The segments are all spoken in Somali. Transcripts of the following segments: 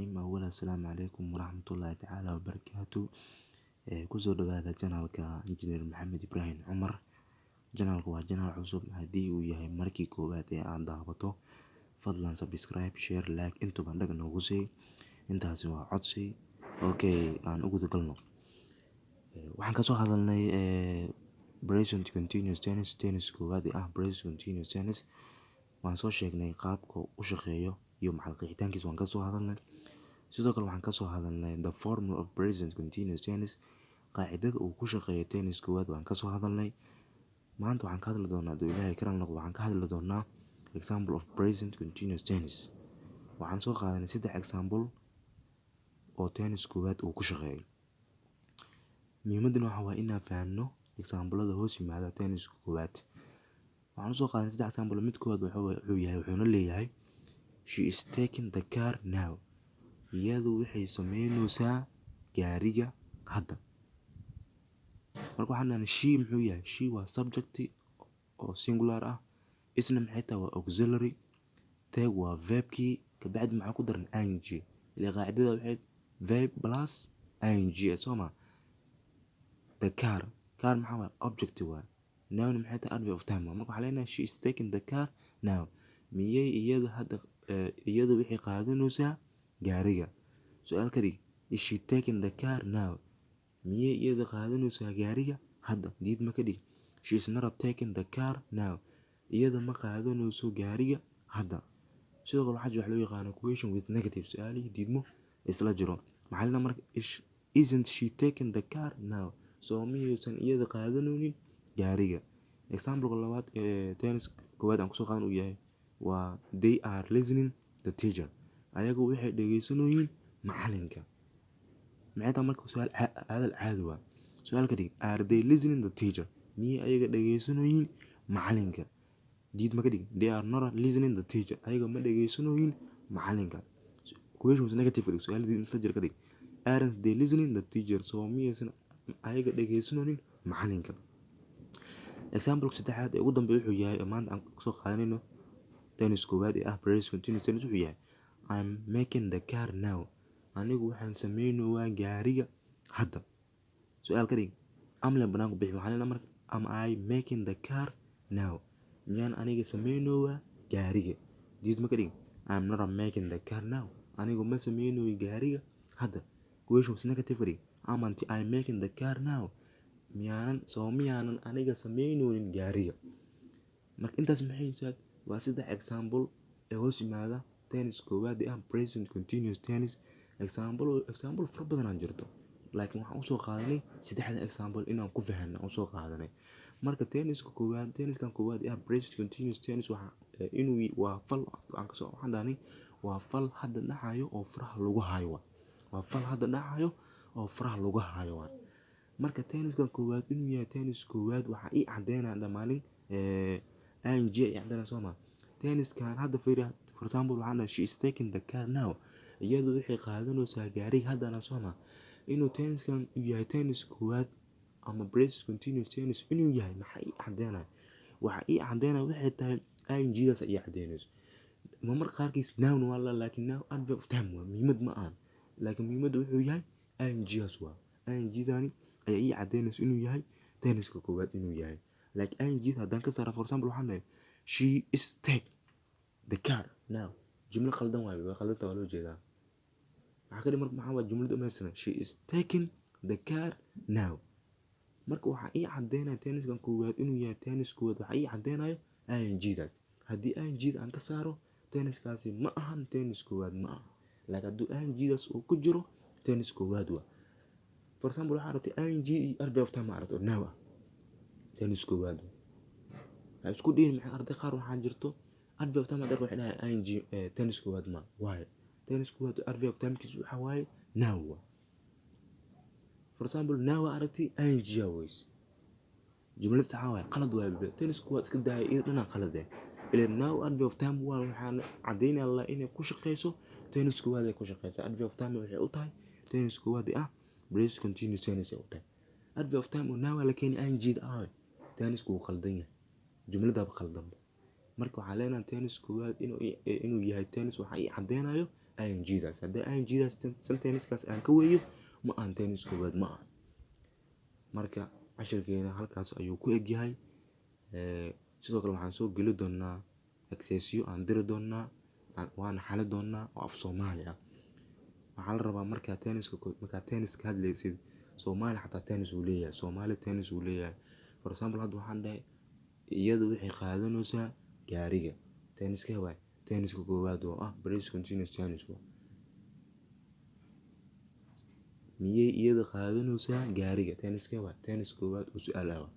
الرحيم. أولا السلام عليكم ورحمة الله تعالى وبركاته. كسو دوادا جنالك انجينير محمد إبراهيم عمر. جنالك waa janaal cusub. haddii uu yahay markii koowaad ee aad daawato fadlan subscribe share like intuba dhag noogu sii. intaasi waa codsi. Okay, aan ugu galno. waxaan kasoo hadalnay present continuous tense koowaad ee present continuous tense. waan soo sheegnay qaabka u shaqeeyo iyo maxal qeexitaankiisa waan kasoo hadalnay. sidoo kale waxaan kasoo hadalnay the formula of present continuous tense, qaacidada uu ku shaqeeyo tennis koowaad waan kasoo hadalnay. maanta waxaan ka hadli doonaa hadduu ilaahay karan noqdo waxaan ka hadli doonaa example of present continuous tense. waxaan soo qaadanay 3 example oo tennis koowaad uu ku shaqeeyo. muhiimaduna waxa waa inaan fahanno examplada hoos yimaada tennis koowaad. waxaan soo qaadanay 3 example. mid koowaad wuxuuna leeyahay she is taking the car now. iyadu waxay sameynaysaa gaariga hadda. marka waxaan dhahnay she muxuu yahay? she waa subject oo singular ah. isna maxay tahay? waa auxiliary. take waa verbkii kabacdi maxaa ku daran ing. ilaa qaacidada waxay verb plus ing sooma. the car maxaa waa object waa. now maxay tahay? adverb of time. marka waxaan leenahay she is taking the car now. miyay iyadu waxay qaadanaysaa gaariga. su-aal ka dhig, is she taking the car now? miyay iyada qaadanaysaa gaariga hadda. diid ma ka dhig, she is not taking the car now. iyada ma qaadanayso gaariga hadda. sidoo kale waxaa loo yaqaano question with negative. su-aalihii diidmo isla jiro. maxaa lena marka isn't she taking the car now? soo miyaysan iyada qaadanaynin gaariga. example labaad ee tennis koowaad aan kusoo qaadan uu yahay waa they are listening the teacher. ayagu waxay dhegeysanayeen macalinka. maxay tahay marka? su-aal hadal caadi waa. su-aal ka dhig, are they listening the teacher? miyay ayaga dhegeysanayeen macalinka. diid ma ka dhig, they are not listening the teacher. ayaga ma dhegeysanayeen macalinka. question was negative ka dhig. su-aal diid isla jir ka dhig, aren't they listening the teacher? soo miyaysan ayaga dhegeysanayeen macalinka. example saddexaad ee ugu dambeeya wuxuu yahay maanta aan kasoo qaadanayno tennis koowaad ee present continuous tense wuxuu yahay I'm making the car now. anigu waxaan sameynayaa gaariga hadda. su-aal ka dhig, amlen banaanku bixi. waxaan leenahay marka am I making the car now? miyaan aniga sameynayaa gaariga. diid ma ka dhig, I'm not making the car now. anigu ma sameynayo gaariga hadda. question was negative ka dhig, aren't I making the car now? miyaanan aniga sameynaynin gaariga. marka intaas maxay tahay? waa 3 example ee hoos yimaada tennis koowaad ee present continuous tense. example fara badan aan jirto, laakiin waxaan usoo qaadanay 3 example inaan ku fahanno usoo qaadanay. marka tenniskan koowaad ee present continuous tense inuu waa fal waxaan dhahnay waa fal hadda dhacayo oo faraha lagu hayo. waa fal hadda dhacayo oo faraha lagu hayo. marka tenniskan koowaad inuu yahay tennis koowaad waxaa ii cadeynaya dhamaalin ing ay cadeynaya sooma. tenniskan hadda fiiri, for example waxaan dhahay she is taking the car now. iyadu waxay qaadanaysaa gaariga haddana sooma. inuu tenniskan yahay tennis koowaad ama present continuous tense inuu yahay maxaa ii cadeynaya? waxaa ii cadeynaya waxay tahay ing daas ay cadeynayso. mar qaarkiis noun waa la, laakiin now adverb of time waa. muhiimad ma aan, laakiin muhiimadu wuxuu yahay ing daas waa. ing dani ayaa ii cadeynayso inuu yahay tenniska koowaad inuu yahay. like ing haddaan ka saara for example waxaan dhahay she is take the car now. jumlo khaldan waayo, waa khaldanta waa loo jeedaa. waxaa ka dhig marka maxaa waa jumlada umaysan she is taking the car now. marka waxaa ii cadeynaya tenniskan koowaad inuu yahay tennis koowaad. waxaa ii cadeynaya ing daas. haddii ing aan ka saaro tenniskaasi ma ahan tennis koowaad ma aha. laakiin hadduu ing daas uu ku jiro tennis koowaad waa. for example waxaa aragtay ing iyo adverb of time ma aragto now ah tennis koowaad. waxay isku dhihin maxay arday qaar waxaa jirto adverb of time waxay dhahay ing tennis koowaad ma. waayo tennis koowaad adverb of time kiisu waxa waaye now waa. for example now aragtay ing ways. jumlad sax waaye qalad waaye. tennis koowaad iska daaya iyo dhanaan qalad ah. ilaa now adverb of time waa waxaan cadeynaya inay ku shaqeyso tennis koowaad ay ku shaqeysaa. adverb of time waxay u tahay tennis koowaad present continuous tense u tahay. adverb of time now la keenay ing tennis kuu qaldan yahay. jumladaba qaldan. marka waxaa leenahay tennis koowaad inuu yahay tennis waxaa ii cadeynayo ing-daas. Haddii ing-daas sentence-kaas aan ka weeyo ma aan tennis koowaad ma aha. Marka casharkeena halkaas ayuu ku eg yahay. Sidoo kale waxaan soo geli doonaa exercise aan diri doonaa waana xali doonaa oo af Soomaali ah. Waxaa la rabaa markaa tennis ka hadlaysid Soomaali xataa tennis uu leeyahay. Soomaali tennis uu leeyahay. For example hadda waxaan dhahay iyadu waxay qaadanaysaa gaariga. Tennis-ka waa tennis-ka koowaad oo ah present continuous tense. Miyay iyadu qaadanaysaa gaariga? Tennis-ka waa tennis koowaad oo su'aal ah.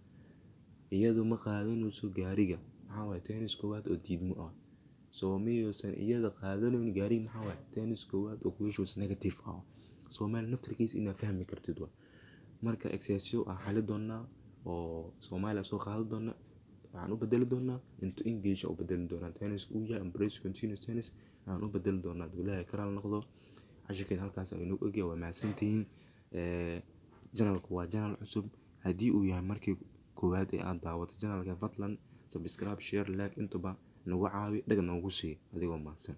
Iyadu ma qaadanayso gaariga. Maxaa waaye tennis koowaad oo diidmo ah. Miyaysan iyada qaadanayn gaariga maxaa waaye tennis koowaad oo question negative ah. Soomaali naftirkiisa inaad fahmi kartid waa. Marka exercise aan xali doonaa oo Soomaali soo qaadan doonaa waxaan u bedeli doonaa into English u bedeli doonaa. Tennis uu yahay present continuous tense aan u bedeli doonaa. Ilaahay karaal noqdo. Casharkeena halkaas ayuu og yahay. Waa mahadsantihiin. Channel-ku waa channel cusub. Haddii uu yahay markii koowaad ee aad daawato channel-ka fadlan subscribe, share, like intaba nagu caawi dhag nagu sii adigoo mahadsan.